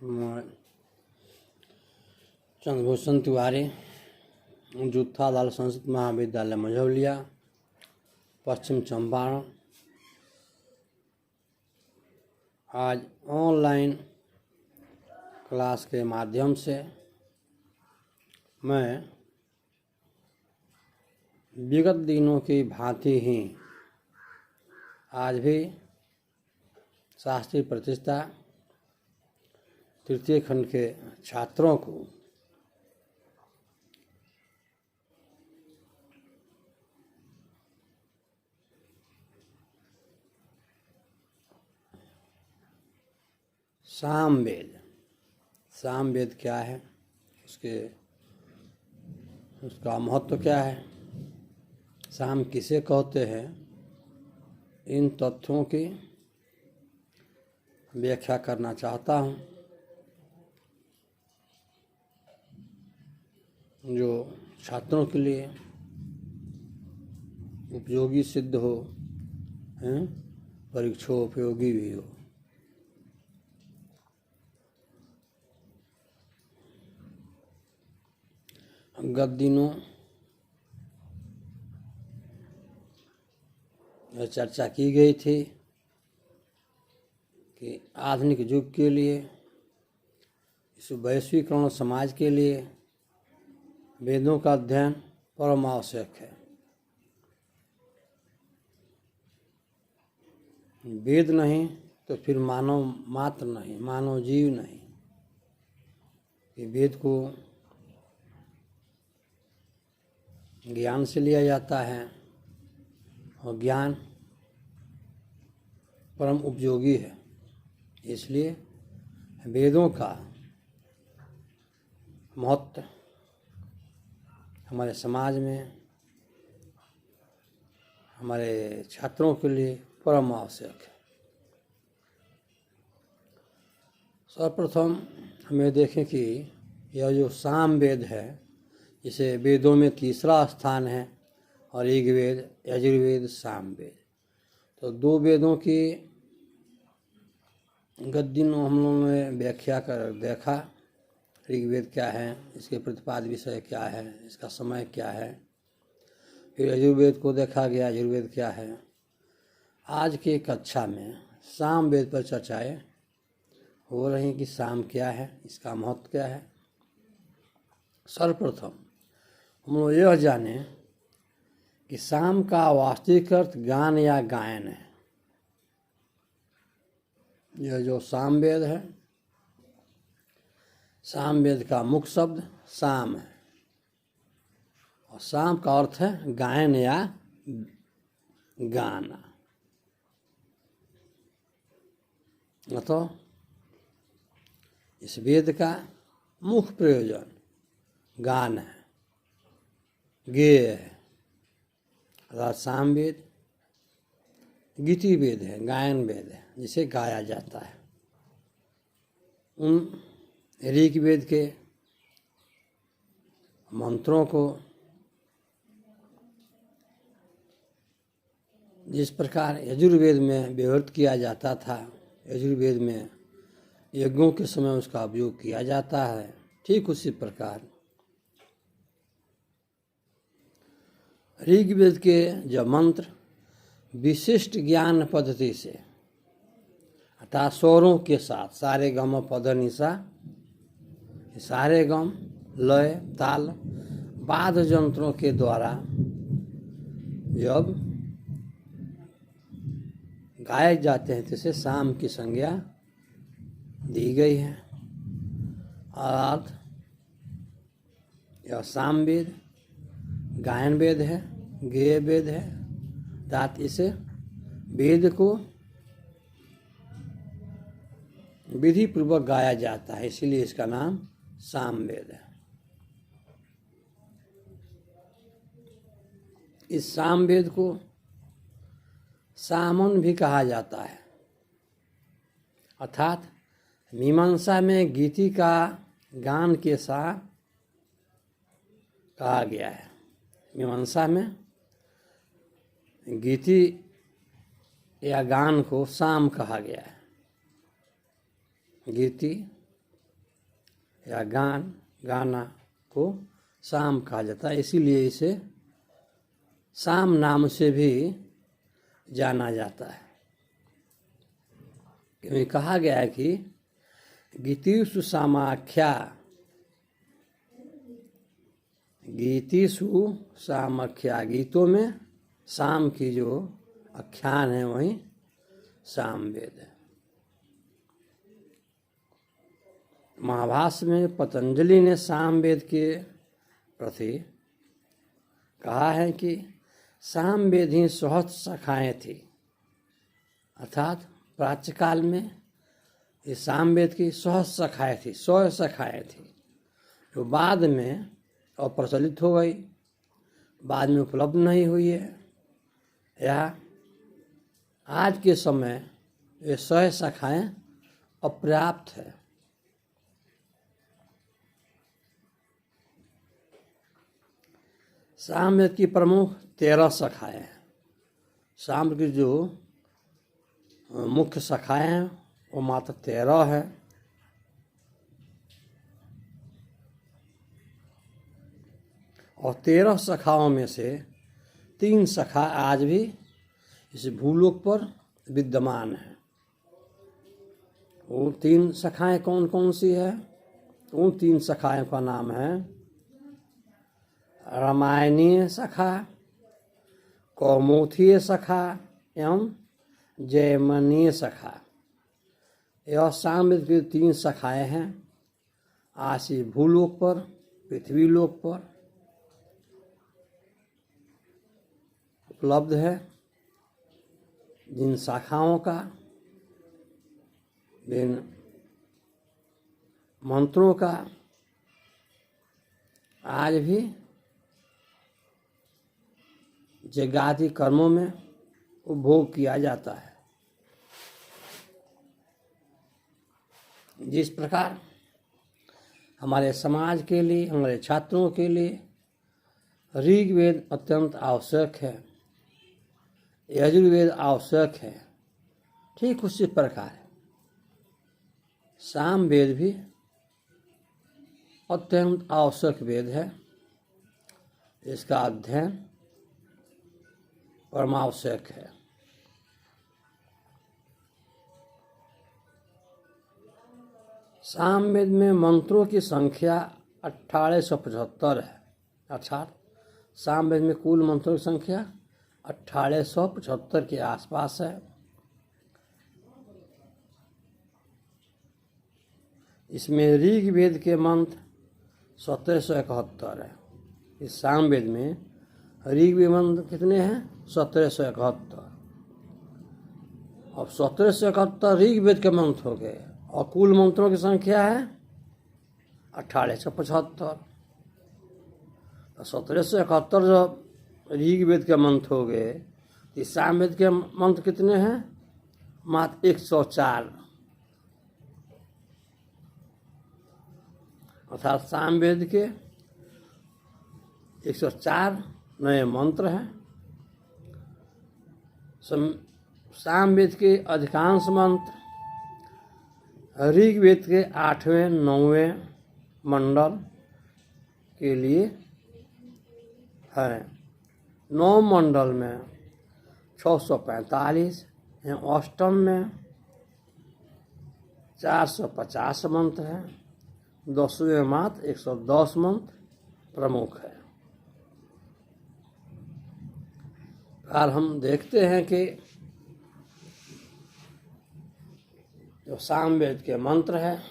मैं चंद्रभूषण तिवारी, जूथालाल संस्कृत महाविद्यालय मझौलिया, पश्चिम चंपारण। आज ऑनलाइन क्लास के माध्यम से मैं विगत दिनों की भांति ही आज भी शास्त्रीय प्रतिष्ठा तृतीय खंड के छात्रों को सामवेद क्या है, उसका महत्व क्या है, साम किसे कहते हैं, इन तथ्यों की व्याख्या करना चाहता हूँ जो छात्रों के लिए उपयोगी सिद्ध हो, परीक्षा उपयोगी भी हो। गत दिनों यह चर्चा की गई थी कि आधुनिक युग के लिए, इस वैश्वीकरण समाज के लिए वेदों का अध्ययन परम आवश्यक है। वेद नहीं तो फिर मानव मात्र नहीं, मानव जीव नहीं। कि वेद को ज्ञान से लिया जाता है और ज्ञान परम उपयोगी है, इसलिए वेदों का महत्व हमारे समाज में, हमारे छात्रों के लिए परम आवश्यक है। सर्वप्रथम हमें देखें कि यह जो सामवेद है, इसे वेदों में तीसरा स्थान है, और ऋग्वेद, यजुर्वेद, सामवेद। तो दो वेदों की गत दिनों हम लोगों ने व्याख्या कर देखा। ऋग्वेद क्या है, इसके प्रतिपाद्य विषय क्या है, इसका समय क्या है। फिर यजुर्वेद को देखा गया, यजुर्वेद क्या है। आज की कक्षा में सामवेद पर चर्चाएं हो रही कि साम क्या है, इसका महत्व क्या है। सर्वप्रथम हम लोग यह जाने कि साम का वास्तविक अर्थ गान या गायन है। यह जो सामवेद है, सामवेद का मुख्य शब्द साम है, और साम का अर्थ है गायन या गाना। तो इस वेद का मुख्य प्रयोजन गान है, गेय है। अर्थात सामवेद गीति वेद है, गायन वेद है, जिसे गाया जाता है। उन ऋग्वेद के मंत्रों को जिस प्रकार यजुर्वेद में व्यवहृत किया जाता था, यजुर्वेद में यज्ञों के समय उसका उपयोग किया जाता है, ठीक उसी प्रकार ऋग्वेद के जो मंत्र विशिष्ट ज्ञान पद्धति से, अर्थात स्वरों के साथ, सारे गम पद निशा, सारे गम, लय, ताल, वाद्य यंत्रों के द्वारा जब गाए जाते हैं, जिसे साम की संज्ञा दी गई है। अर्थात यह सामवेद गायन वेद है, गेय वेद है। अर्थात इसे वेद को विधि पूर्वक गाया जाता है, इसीलिए इसका नाम सामवेद है। इस सामवेद को सामन भी कहा जाता है। अर्थात मीमांसा में गीति का गान के साथ कहा गया है। मीमांसा में गीति या गान को साम कहा गया है। गीति या गाना को साम कहा जाता है। इसीलिए इसे साम नाम से भी जाना जाता है। क्योंकि कहा गया है कि गीतिषु सामाख्या, गीतिषु सामाख्या, गीतों में साम की जो आख्यान है वही सामवेद है। महाभाष्य में पतंजलि ने सामवेद के प्रति कहा है कि सामवेद ही सहज शाखाएँ थी, अर्थात प्राच्यकाल में ये सामवेद की सहज शाखाएँ थी, 100 शाखाएँ थी, जो बाद में अप्रचलित हो गई, बाद में उपलब्ध नहीं हुई है, या आज के समय ये 100 शाखाएँ अपर्याप्त है। सामवेद की प्रमुख 13 शाखाएँ हैं। सामवेद की जो मुख्य शाखाएँ हैं वो मात्र 13 है। और 13 शाखाओं में से 3 शाखा आज भी इस भूलोक पर विद्यमान है। वो 3 शाखाएँ कौन कौन सी है? उन 3 शाखाओं का नाम है रामायणीय शाखा, कौमुदीय शाखा एवं जैमिनीय शाखा। यह सामवेद की 3 शाखाएँ हैं। आज इस भूलोक पर, पृथ्वी लोक पर उपलब्ध है। जिन शाखाओं का, जिन मंत्रों का आज भी यज्ञादि कर्मों में उपभोग किया जाता है। जिस प्रकार हमारे समाज के लिए, हमारे छात्रों के लिए ऋग्वेद अत्यंत आवश्यक है, यजुर्वेद आवश्यक है, ठीक उसी प्रकार सामवेद भी अत्यंत आवश्यक वेद है। इसका अध्ययन परमावश्यक है। सामवेद में मंत्रों की संख्या 1875 है, अर्थात सामवेद में कुल मंत्रों की संख्या 1875 के आसपास है। इसमें ऋग्वेद के मंत्र 1771 है। इस सामवेद में ऋग्वेद मंत्र कितने हैं? 1771। अब 1771 ऋग्वेद के मंत्र हो गए और कुल मंत्रों की संख्या है 1875। 1771 जब ऋग्वेद के मंत्र हो गए, इस सामवेद के मंत्र कितने हैं? मात्र 104। अर्थात सामवेद के 104 नए मंत्र हैं। सामवेद के अधिकांश मंत्र ऋग्वेद के 8वें 9वें मंडल के लिए है। 9 मंडल में 645 हैं, अष्टम में 450 मंत्र हैं, 10वें मात्र 110 मंत्र प्रमुख है। और हम देखते हैं कि जो सामवेद के मंत्र हैं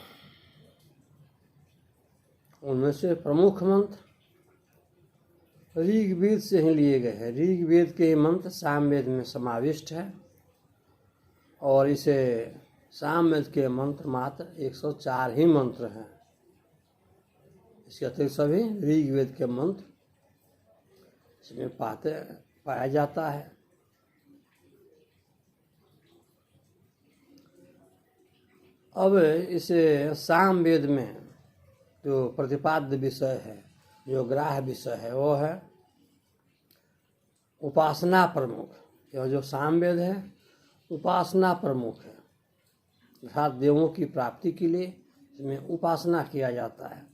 उनमें से प्रमुख मंत्र ऋग्वेद से ही लिए गए हैं। ऋग्वेद के मंत्र सामवेद में समाविष्ट है और इसे सामवेद के मंत्र मात्र 104 ही मंत्र हैं। इसके अतिरिक्त सभी ऋग्वेद के मंत्र इसमें पाया जाता है। अब इसे सामवेद में जो प्रतिपाद्य विषय है, जो ग्राह्य विषय है, वो है उपासना प्रमुख। यह जो सामवेद है उपासना प्रमुख है, अर्थात देवों की प्राप्ति के लिए इसमें उपासना किया जाता है।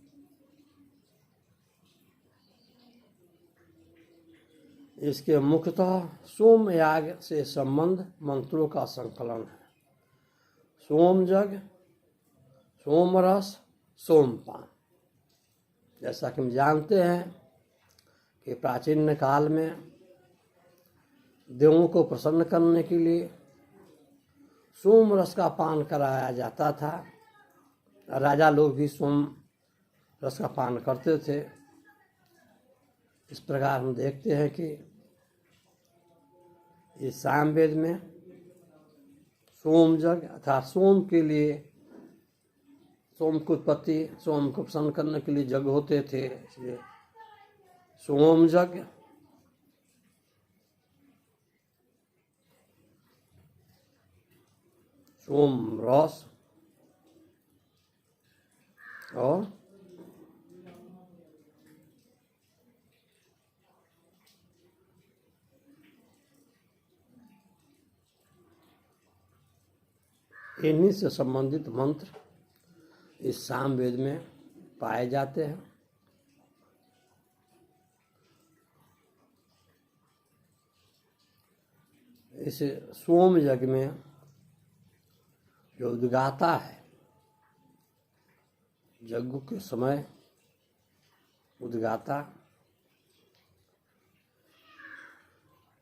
इसके मुख्यतः सोम याग से संबंध मंत्रों का संकलन है। सोम यज्ञ, सोम रस, सोमपान। जैसा कि हम जानते हैं कि प्राचीन काल में देवों को प्रसन्न करने के लिए सोम रस का पान कराया जाता था। राजा लोग भी सोम रस का पान करते थे। इस प्रकार हम देखते हैं कि इस सामवेद में सोम यज्ञ अर्थात सोम के लिए, सोम की उत्पत्ति, सोम को प्रसन्न करने के लिए यज्ञ होते थे, इसलिए सोम यज्ञ। सोम रस और इन्हीं से संबंधित मंत्र इस सामवेद में पाए जाते हैं। इस सोम यज्ञ में जो उद्गाता है, यज्ञ के समय उद्गाता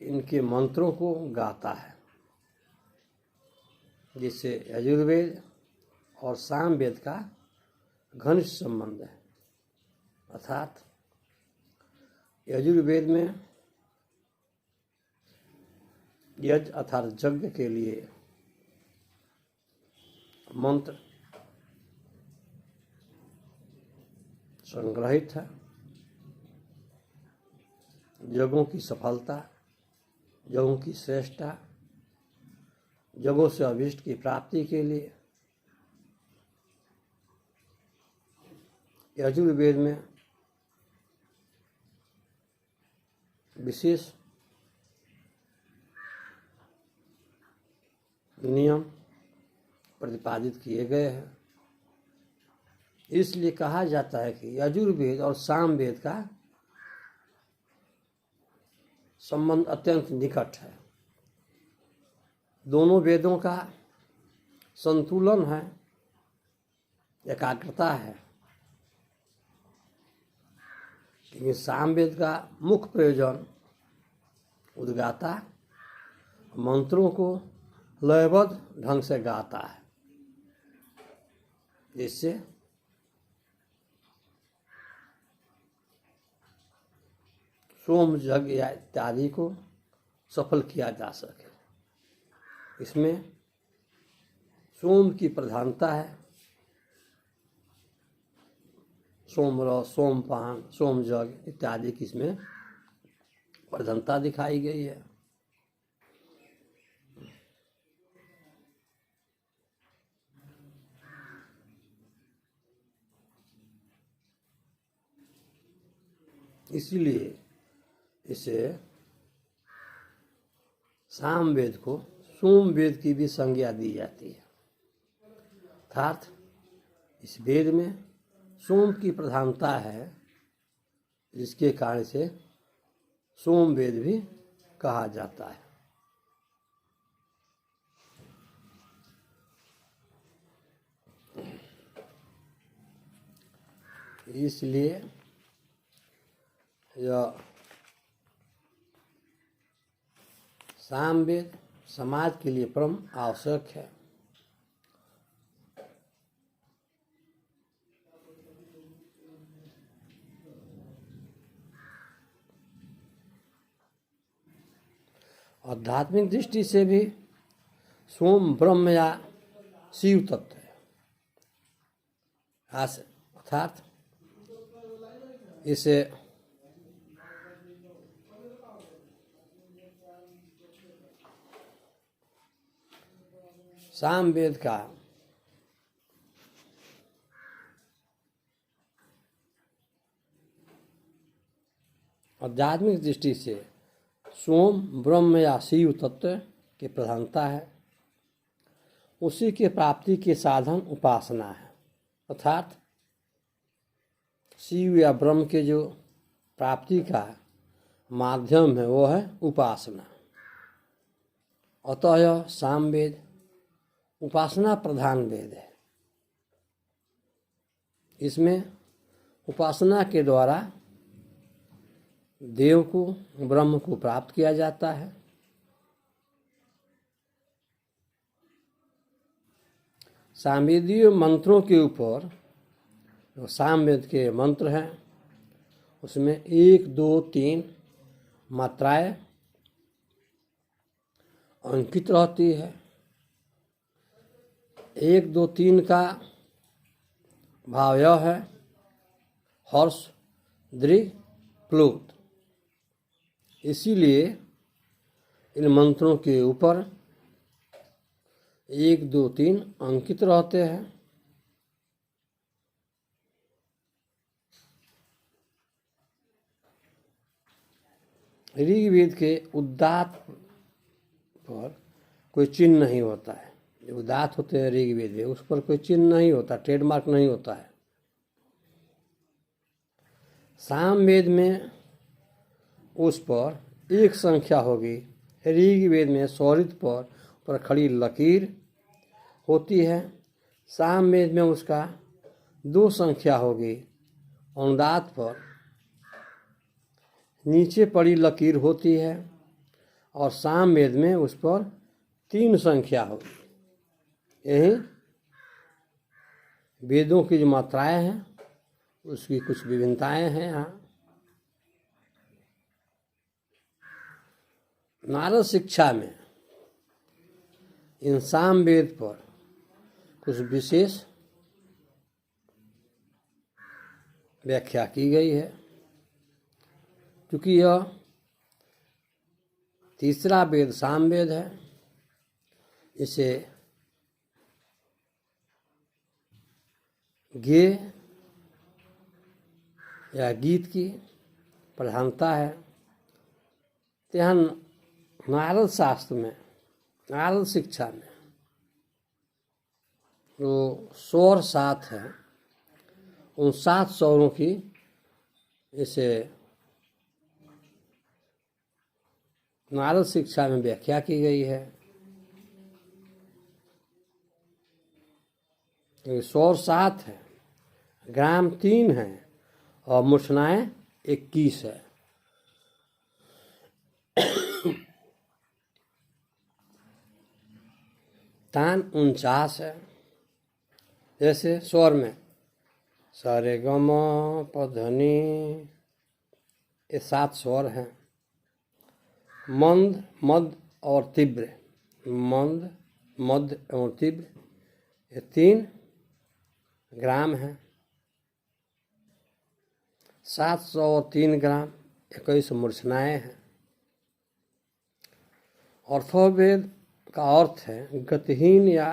इनके मंत्रों को गाता है, जिससे यजुर्वेद और सामवेद का घनिष्ठ संबंध है। अर्थात यजुर्वेद में यज्ञ अर्थात यज्ञ के लिए मंत्र संग्रहित है। यज्ञों की सफलता, यज्ञों की श्रेष्ठता, यज्ञों से अभीष्ट की प्राप्ति के लिए यजुर्वेद में विशेष नियम प्रतिपादित किए गए हैं। इसलिए कहा जाता है कि यजुर्वेद और सामवेद का संबंध अत्यंत निकट है। दोनों वेदों का संतुलन है, एकाग्रता है। लेकिन सामवेद का मुख्य प्रयोजन उद्गाता मंत्रों को लयबद्ध ढंग से गाता है, जिससे सोम यज्ञ इत्यादि को सफल किया जा सके। इसमें सोम की प्रधानता है। सोम रस, सोमपान, सोम यज्ञ इत्यादि की इसमें प्रधानता दिखाई गई है। इसीलिए इसे सामवेद को सोमवेद की भी संज्ञा दी जाती है। अर्थात इस वेद में सोम की प्रधानता है, जिसके कारण से सोमवेद भी कहा जाता है। इसलिए यह सामवेद समाज के लिए परम आवश्यक है। आध्यात्मिक दृष्टि से भी सोम ब्रह्म या शिव तत्व है। अर्थात इसे सामवेद का आध्यात्मिक दृष्टि से सोम ब्रह्म या शिव तत्व की प्रधानता है। उसी के प्राप्ति के साधन उपासना है। अर्थात शिव या ब्रह्म के जो प्राप्ति का माध्यम है वो है उपासना। अतः यह सामवेद उपासना प्रधान वेद है। इसमें उपासना के द्वारा देव को, ब्रह्म को प्राप्त किया जाता है। सामवेदीय मंत्रों के ऊपर जो सामवेद के मंत्र हैं उसमें 1, 2, 3 मात्राएं अंकित रहती है। 1, 2, 3 का भाव यह है हर्ष, दृढ़, प्लुत। इसीलिए इन मंत्रों के ऊपर 1, 2, 3 अंकित रहते हैं। ऋग्वेद के उदात्त पर कोई चिन्ह नहीं होता है। जो उदात्त होते हैं ऋग्वेद में उस पर कोई चिन्ह नहीं होता, ट्रेडमार्क नहीं होता है। सामवेद में उस पर एक संख्या होगी। ऋग्वेद में स्वरित पर खड़ी लकीर होती है। सामवेद में उसका 2 संख्या होगी। अनुदात्त पर नीचे पड़ी लकीर होती है और सामवेद में उस पर 3 संख्या होगी। यही वेदों की जो मात्राएं हैं उसकी कुछ विभिन्नताएं हैं। यहाँ नारद शिक्षा में इन सामवेद पर कुछ विशेष व्याख्या की गई है। क्योंकि यह तीसरा वेद सामवेद है, इसे गेय या गीत की प्रधानता है। तो यहाँ नारद शास्त्र में, नारद शिक्षा में जो स्वर 7 हैं उन 7 स्वरों की इसे नारद शिक्षा में व्याख्या की गई है। स्वर 7 है, ग्राम 3 है और मुठनाएं 21 है। तान 49 है। जैसे स्वर में सारे गम पधनी ये 7 स्वर हैं। मंद, मध्य और तीव्र, मंद, मध्य और तीव्र ये 3 ग्राम हैं। 703 ग्राम 21 मूर्छनाएं हैं। अर्थोवेद का अर्थ है गतिहीन, या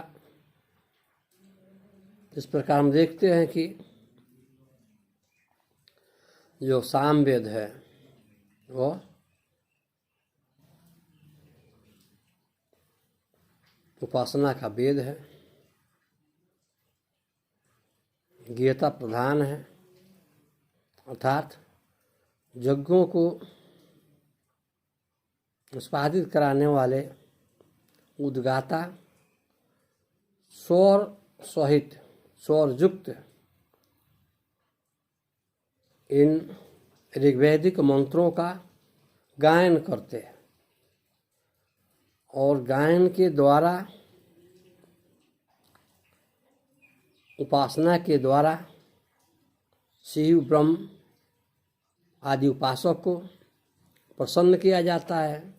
इस प्रकार हम देखते हैं कि जो सामवेद है वो उपासना का वेद है, गीता प्रधान है। अर्थात यज्ञों को निष्पादित कराने वाले उद्गाता स्वर सहित, स्वर युक्त इन ऋग्वैदिक मंत्रों का गायन करते हैं और गायन के द्वारा, उपासना के द्वारा शिव, ब्रह्म आदि उपासक को प्रसन्न किया जाता है।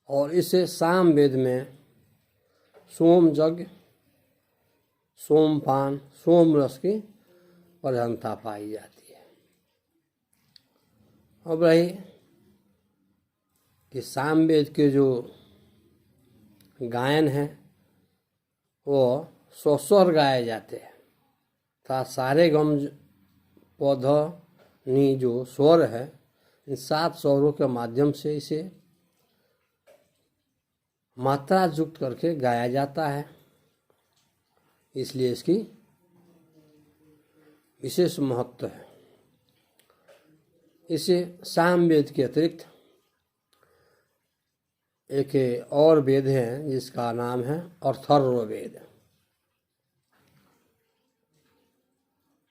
और इसे सामवेद में सोम यज्ञ, सोमपान, सोम रस की प्रधानता पाई जाती है। अब रही कि सामवेद के जो गायन हैं वो स्वस्वर गाए जाते हैं। था सारे गम पौध नी जो स्वर है इन 7 स्वरों के माध्यम से इसे मात्रा युक्त करके गाया जाता है। इसलिए इसकी विशेष महत्व है। इसे सामवेद के अतिरिक्त एक और वेद है जिसका नाम है अथर्ववेद।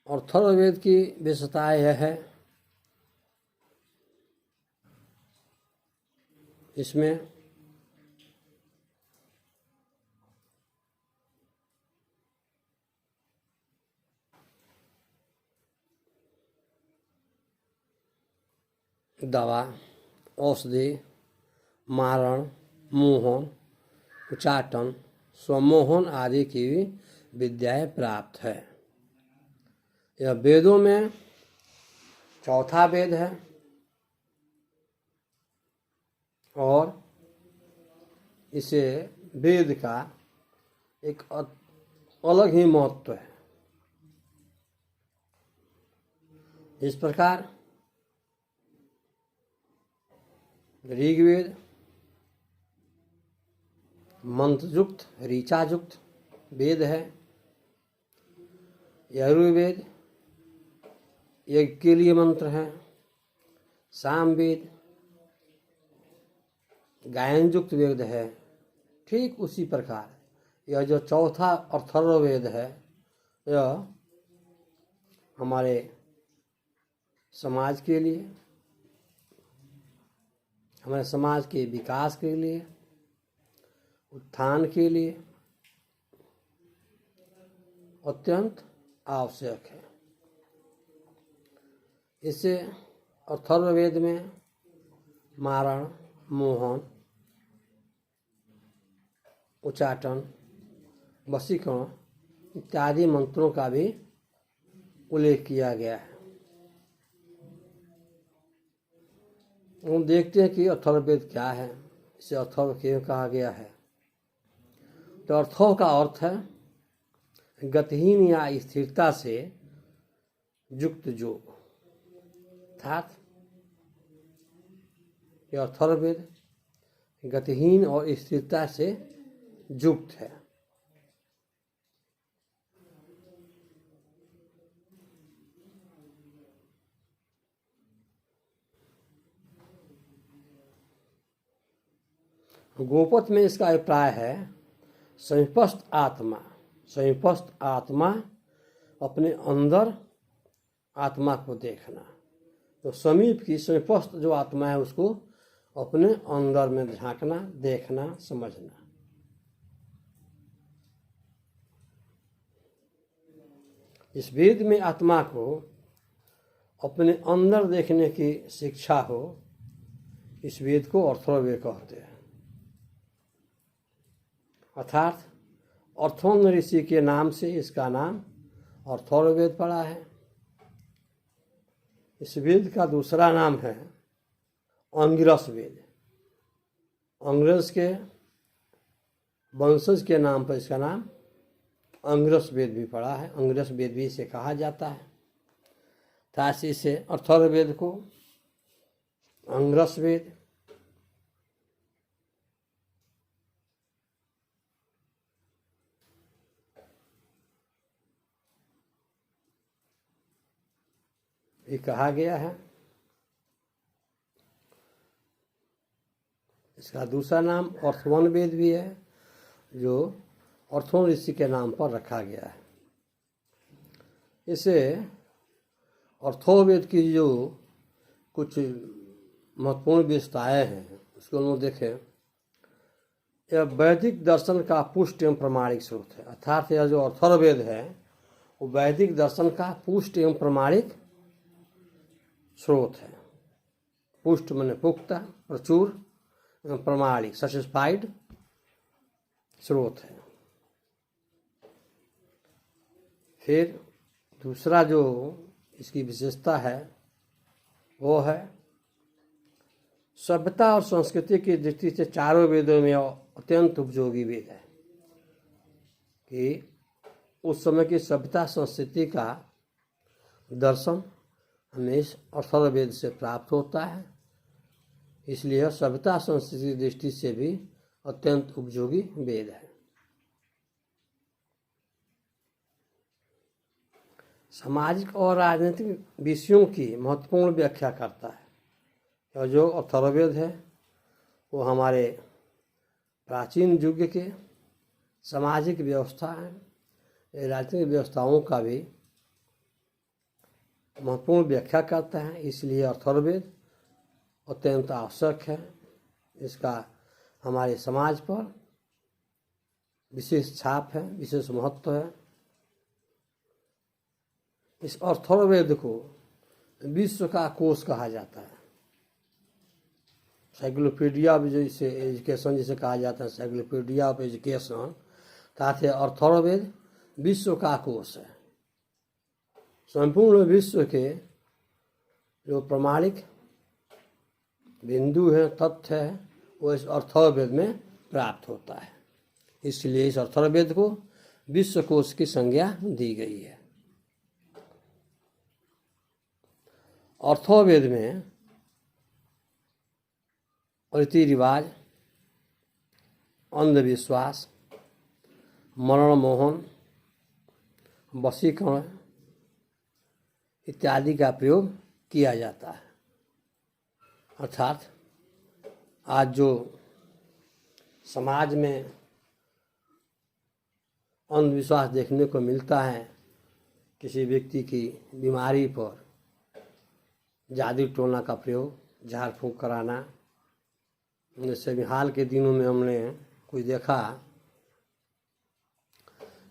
अथर्ववेद की विशेषता यह है, इसमें दवा, औषधि, मारण, मोहन, उच्चाटन, स्वमोहन आदि की भी विद्याएं प्राप्त है। यह वेदों में चौथा वेद है और इसे वेद का एक अलग ही महत्व है। इस प्रकार ऋग्वेद मंत्रयुक्त ऋचायुक्त वेद है। यजुर्वेद यज्ञ के लिए मंत्र है। सामवेद गायन युक्त वेद है। ठीक उसी प्रकार यह जो चौथा अथर्ववेद है, यह हमारे समाज के लिए, हमारे समाज के विकास के लिए, उत्थान के लिए अत्यंत आवश्यक है। इससे अथर्ववेद में मारण, मोहन, उच्चाटन, वशीकरण इत्यादि मंत्रों का भी उल्लेख किया गया है। हम देखते हैं कि अथर्ववेद क्या है। इसे अथर्व क्यों कहा गया है? तो अर्थव का अर्थ है गतिहीन या स्थिरता से युक्त योग, अर्थात यह अथर्ववेद गतिहीन और स्थिरता से युक्त है। गोपथ में इसका अभिप्राय है समीपस्थ आत्मा अपने अंदर आत्मा को देखना। तो समीप की समीपस्थ जो आत्मा है उसको अपने अंदर में झांकना, देखना, समझना। इस वेद में आत्मा को अपने अंदर देखने की शिक्षा हो, इस वेद को अथर्ववेद कहते हैं। अर्थात अर्थोन ऋषि के नाम से इसका नाम अथर्ववेद पड़ा है। इस वेद का दूसरा नाम है अंगिरस वेद। अंग्रेज के वंशज के नाम पर इसका नाम अंगिरस वेद भी पड़ा है। अंगिरस वेद भी इसे कहा जाता है। ताकि से अथर्ववेद को अंगिरस वेद, भी कहा गया है। इसका दूसरा नाम अर्थवन वेद भी है, जो अर्थवन ऋषि के नाम पर रखा गया है। इसे अर्थोवेद की जो कुछ महत्वपूर्ण विशेषताएं हैं उसको हम लोग देखें। यह वैदिक दर्शन का पुष्ट एवं प्रमाणिक स्रोत है। अर्थात यह जो अथर्ववेद है वो वैदिक दर्शन का पुष्ट एवं प्रमाणिक स्रोत है। पुष्ट माने पुख्ता, प्रचुर, प्रमाणिक सैटिस्फाइड स्रोत है। फिर दूसरा जो इसकी विशेषता है वो है सभ्यता और संस्कृति की दृष्टि से चारों वेदों में अत्यंत उपयोगी वेद है कि उस समय की सभ्यता संस्कृति का दर्शन हमें इस अथर्ववेद से प्राप्त होता है। इसलिए सभ्यता संस्कृति की दृष्टि से भी अत्यंत उपयोगी वेद है। सामाजिक और राजनीतिक विषयों की महत्वपूर्ण व्याख्या करता है। और जो अथर्ववेद है वो हमारे प्राचीन युग के सामाजिक व्यवस्था है, राजनीतिक व्यवस्थाओं का भी महत्वपूर्ण व्याख्या करता है। इसलिए अथर्ववेद अत्यंत आवश्यक है। इसका हमारे समाज पर विशेष छाप है, विशेष महत्व है। इस अथर्ववेद को विश्व का कोश कहा जाता है। साइक्लोपीडिया जैसे एजुकेशन जिसे कहा जाता है, साइक्लोपीडिया ऑफ एजुकेशन, ताकि अथर्ववेद विश्व का कोश है। संपूर्ण विश्व के जो प्रमाणिक बिंदु है, तथ्य है, वो इस अथर्ववेद में प्राप्त होता है। इसलिए इस अथर्ववेद को विश्व कोश की संज्ञा दी गई है। अथर्ववेद में रीति रिवाज, अंधविश्वास, मरण मोहन, वशीकरण इत्यादि का प्रयोग किया जाता है। अर्थात आज जो समाज में अंधविश्वास देखने को मिलता है, किसी व्यक्ति की बीमारी पर जादू टोना का प्रयोग, झाड़ फूंक कराना। जैसे अभी हाल के दिनों में हमने कोई देखा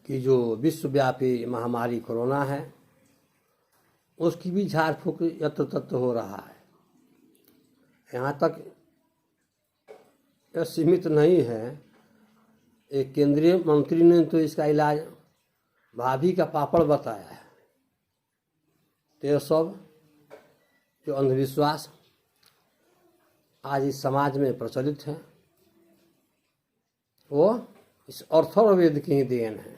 कि जो विश्वव्यापी महामारी कोरोना है, उसकी भी झाड़ फूंक यत्र तत्र हो रहा है। यहाँ तक यह सीमित नहीं है, एक केंद्रीय मंत्री ने तो इसका इलाज भाभी का पापड़ बताया है। तो यह सब जो अंधविश्वास आज इस समाज में प्रचलित है, वो इस अथर्ववेद की ही देन है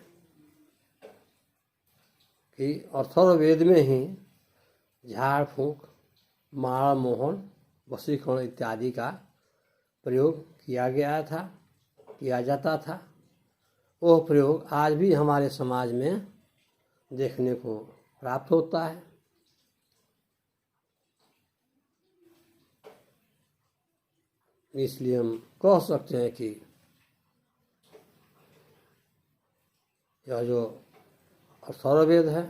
कि अथर्ववेद में ही झाड़ फूंक, मार मोहन, वशीकरण इत्यादि का प्रयोग किया जाता था। वह प्रयोग आज भी हमारे समाज में देखने को प्राप्त होता है। इसलिए हम कह सकते हैं कि यह जो अथर्ववेद है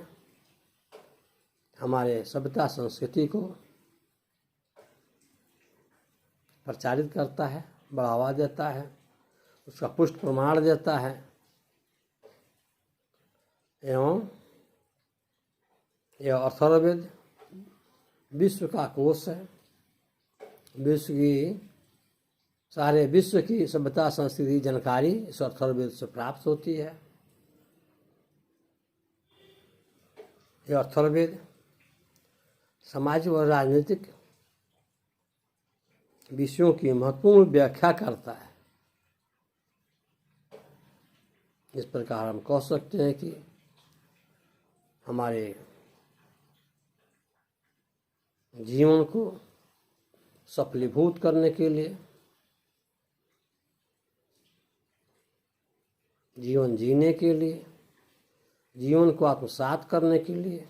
हमारे सभ्यता संस्कृति को प्रचारित करता है, बढ़ावा देता है, उसका पुष्ट प्रमाण देता है। एवं यह अथर्ववेद विश्व का कोश है। सारे विश्व की सभ्यता संस्कृति जानकारी इस अथर्ववेद से प्राप्त होती है। यह अथर्ववेद सामाजिक और राजनीतिक विषयों की महत्वपूर्ण व्याख्या करता है। इस प्रकार हम कह सकते हैं कि हमारे जीवन को सफलीभूत करने के लिए, जीवन जीने के लिए, जीवन को आत्मसात करने के लिए,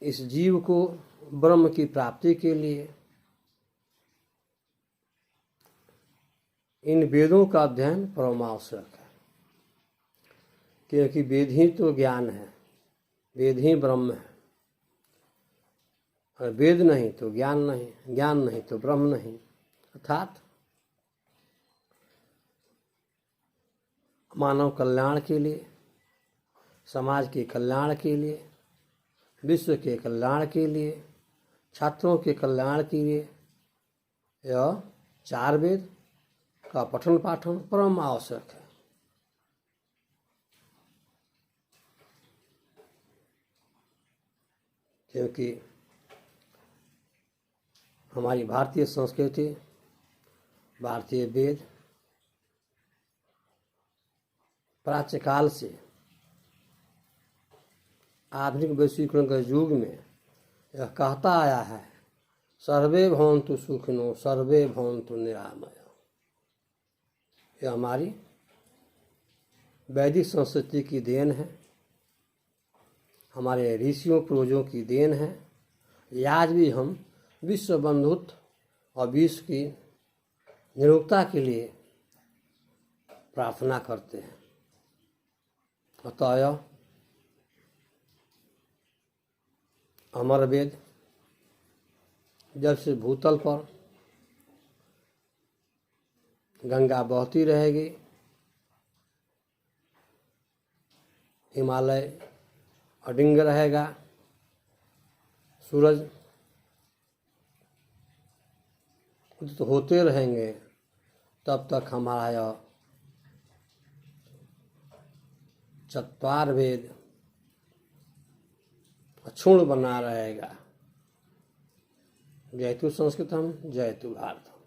इस जीव को ब्रह्म की प्राप्ति के लिए इन वेदों का अध्ययन परमावश्यक है। क्योंकि वेद ही तो ज्ञान है, वेद ही ब्रह्म है। और वेद नहीं तो ज्ञान नहीं, ज्ञान नहीं तो ब्रह्म नहीं। अर्थात मानव कल्याण के लिए, समाज के कल्याण के लिए, विश्व के कल्याण के लिए, छात्रों के कल्याण के लिए यह चार वेद का पठन पाठन परम आवश्यक है। क्योंकि हमारी भारतीय संस्कृति, भारतीय वेद प्राच्यकाल से आधुनिक वैश्वीकरण के युग में यह कहता आया है, सर्वे भवन्तु सुखिनो सर्वे भवन्तु निरामया। यह हमारी वैदिक संस्कृति की देन है। हमारे ऋषियों पूर्वजों की देन है। ये आज भी हम विश्व बंधुत्व और विश्व की निरोगता के लिए प्रार्थना करते हैं। अतः अमर वेद जब से भूतल पर गंगा बहती रहेगी, हिमालय अडिंग रहेगा, सूरज उदित होते रहेंगे, तब तक हमारा यह चत्वार वेद अक्षुण्ण बना रहेगा। जयतु संस्कृतम, जयतु भारतम।